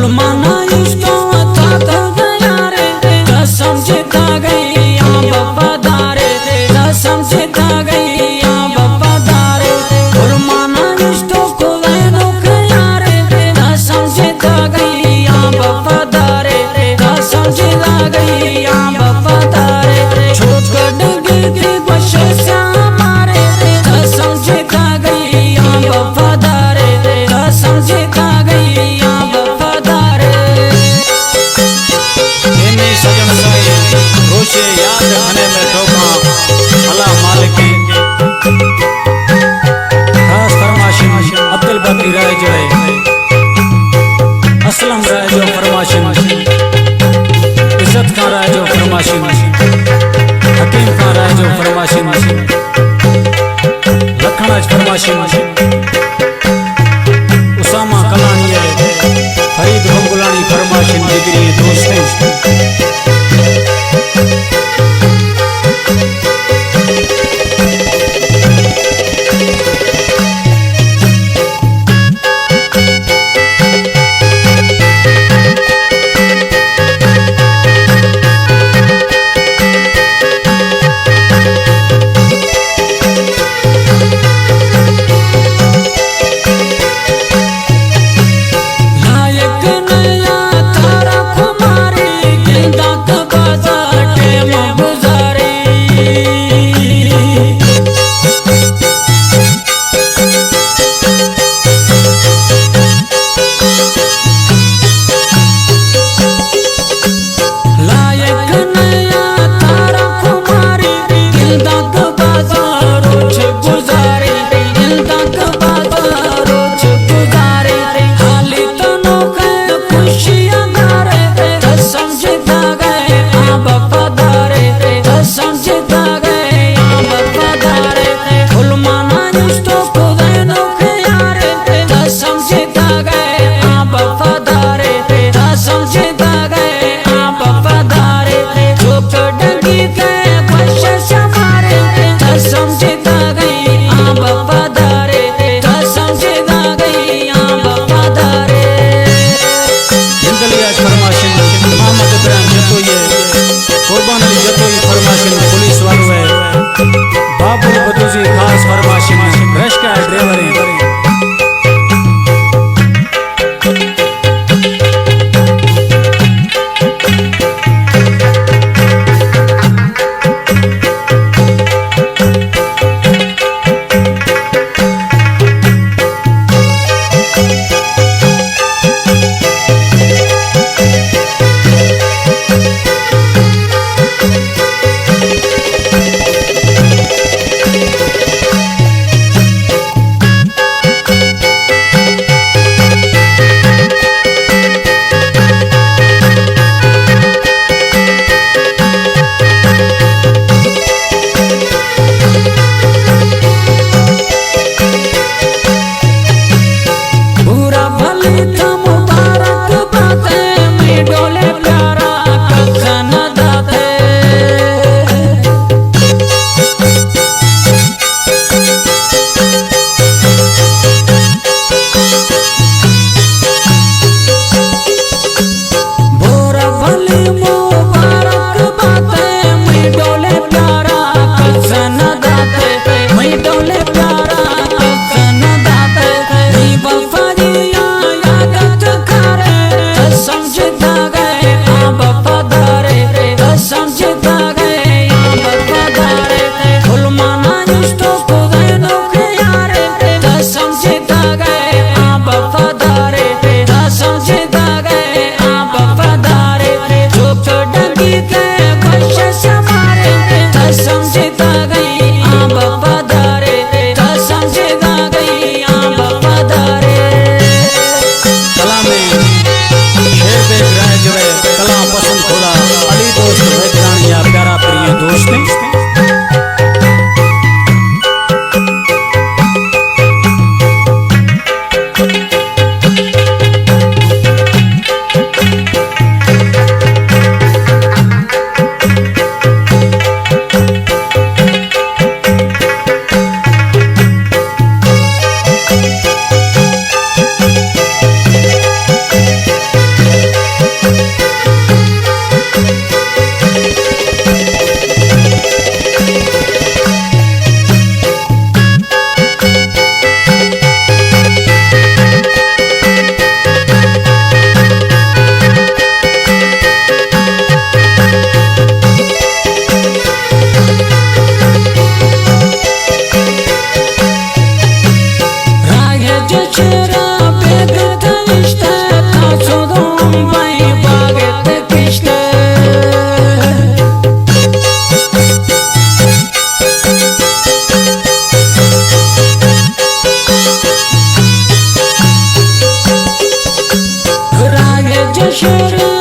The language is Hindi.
माना इष्टों था तो गया रे समझता गई वफादारे समझता गई वफादारे माना इष्टों को दुख यारे समझता गई वफादारे समझता गई वफादारे छोड़ गिरती बश से हमारे समझता गई वफादारे समझता गई वफादारे सजन साई रोशे याद रखने में ठोका अल्लाह मालिकी खास फरमाशिश अब्दुल बाकी राय जो है असलम राय जो फरमाशिश इज्जत खान राय जो फरमाशिश हकीम खान राय जो फरमाशिश लखनज फरमाशिश उसामा कलानी फरीद बंगुलानी फरमाशिश डिग्री दोस्तें शेर